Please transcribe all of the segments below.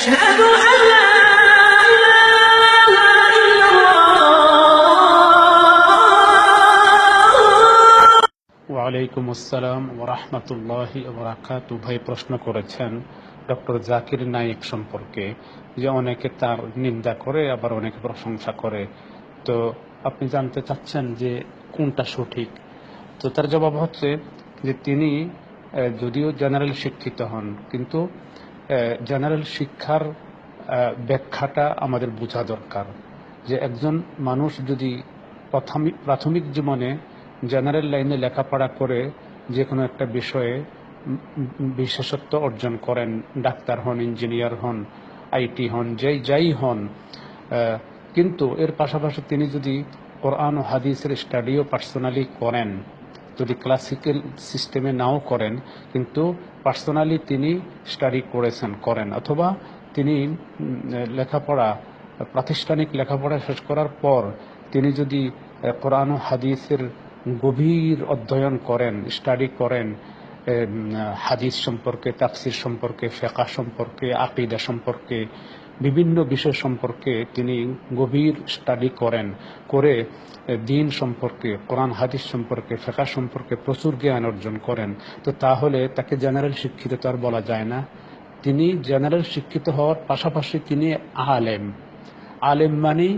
أشهد أن لا إله إلا الله. ওয়ালাইকুম আসসালাম ওয়া রাহমাতুল্লাহি ওয়া বারাকাতুহু। ভাই প্রশ্ন করেছেন ডক্টর জাকির নায়েক সম্পর্কে, যে অনেকে তার নিন্দা করে আবার অনেকে প্রশংসা করে। তো আপনি জানতে চাচ্ছেন যে কোনটা সঠিক। তো তার জবাব হচ্ছে যে তিনি যদিও জেনারেল শিক্ষিত হন, কিন্তু জেনারেল শিক্ষার ব্যাখ্যাটা আমাদের বোঝা দরকার। যে একজন মানুষ যদি প্রাথমিক জীবনে জেনারেল লাইনে লেখাপড়া করে যে কোনো একটা বিষয়ে বিশেষত্ব অর্জন করেন, ডাক্তার হন, ইঞ্জিনিয়ার হন, আইটি হন, যাই হন, কিন্তু এর পাশাপাশি তিনি যদি কোরআন ও হাদিসের স্টাডিও পার্সোনালি করেন, যদি ক্লাসিক্যাল সিস্টেমে নাও করেন, কিন্তু পার্সোনালি তিনি স্টাডি করেন, অথবা তিনি লেখাপড়া, প্রাতিষ্ঠানিক লেখাপড়া শেষ করার পর তিনি যদি কোরআন ও হাদিসের গভীর অধ্যয়ন করেন, স্টাডি করেন, হাদিস সম্পর্কে, তাফসির সম্পর্কে, ফিকহ সম্পর্কে, আকীদা সম্পর্কে, বিভিন্ন বিষয় সম্পর্কে তিনি গভীর স্টাডি করে দ্বীন সম্পর্কে, কোরআন হাদিস সম্পর্কে, ফিকহ সম্পর্কে প্রচুর জ্ঞান অর্জন করেন, তো তাহলে তাকে জেনারেল শিক্ষিত তো আর বলা যায় না। তিনি জেনারেল শিক্ষিত হওয়ার পাশাপাশি তিনি আলেম মানে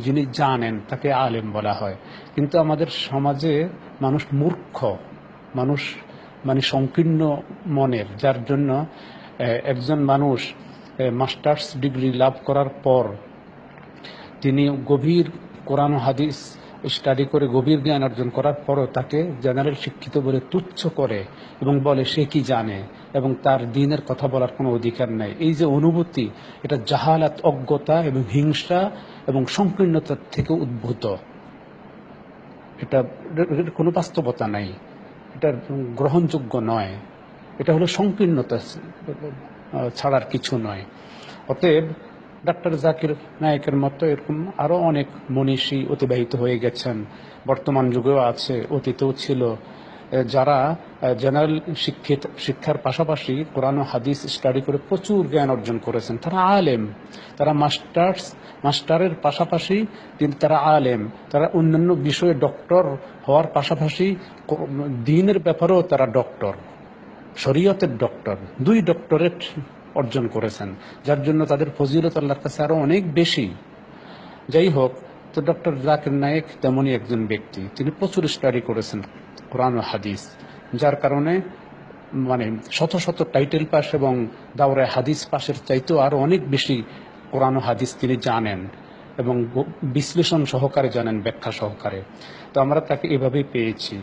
যিনি জানেন, তাকে আলেম বলা হয়। কিন্তু আমাদের সমাজে মানুষ মূর্খ, মানুষ মানে সংকীর্ণ মনের, যার জন্য একজন মানুষ মাস্টার্স ডিগ্রি লাভ করার পর তিনি গভীর কোরআন হাদিস স্টাডি করে গভীর জ্ঞান অর্জন করার পরও তাকে জেনারেল শিক্ষিত বলে তুচ্ছ করে এবং বলে সে কি জানে এবং তার দ্বীনের কথা বলার কোনো অধিকার নাই। এই যে অনুভূতি, এটা জাহালাত, অজ্ঞতা এবং হিংসা এবং সংকীর্ণতার থেকে উদ্ভূত। এটা কোনো বাস্তবতা নাই, এটা গ্রহণযোগ্য নয়, এটা হলো সংকীর্ণতা ছাড়ার কিছু নয়। অতএব ডক্টর জাকির নায়েকের মতো এরকম আরো অনেক মনীষী অতিবাহিত হয়ে গেছেন, বর্তমান যুগেও আছে, অতীতেও ছিল, যারা জেনারেল শিক্ষার পাশাপাশি কোরআন ও হাদিস স্টাডি করে প্রচুর জ্ঞান অর্জন করেছেন। তারা আলেম, তারা মাস্টারের পাশাপাশি তারা আলেম, তারা অন্যান্য বিষয়ে ডক্টর হওয়ার পাশাপাশি দ্বীনের ব্যাপারেও তারা ডক্টর, শরীয়তের ডক্টর, 2 ডক্টরেট অর্জন করেছেন, যার জন্য তাদের ফজিলত আল্লাহর কাছে আরো অনেক বেশি। যাই হোক, তো ডক্টর জাকির নায়েক তেমনই একজন ব্যক্তি, তিনি প্রচুর স্টাডি করেছেন কোরআন ও হাদিস, যার কারণে মানে শত শত টাইটেল পাস এবং দাওরায়ে হাদিস পাশের চাইতেও আরো অনেক বেশি কোরআন ও হাদিস তিনি জানেন এবং বিশ্লেষণ সহকারে জানেন, ব্যাখ্যা সহকারে। তো আমরা তাকে এভাবেই পেয়েছি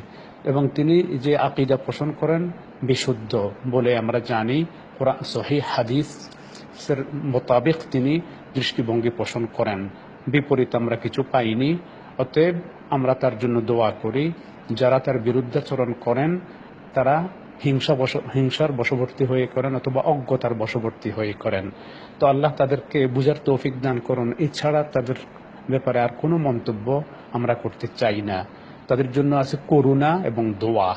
এবং তিনি যে আকীদা পোষণ করেন বিশুদ্ধ বলে আমরা জানি, কোরআন সহিহ হাদিসের মোতাবেক তিনি দৃষ্টিভঙ্গি পোষণ করেন, বিপরীত আমরা কিছু পাইনি। অতএব আমরা তার জন্য দোয়া করি। যারা তার বিরুদ্ধাচরণ করেন তারা হিংসার বশবর্তী হয়ে করেন অথবা অজ্ঞতার বশবর্তী হয়ে করেন। তো আল্লাহ তাদেরকে বুঝার তৌফিক দান করুন। এছাড়া তাদের ব্যাপারে আর কোনো মন্তব্য আমরা করতে চাই না। তাদের জন্য আছে করুণা এবং দোয়া।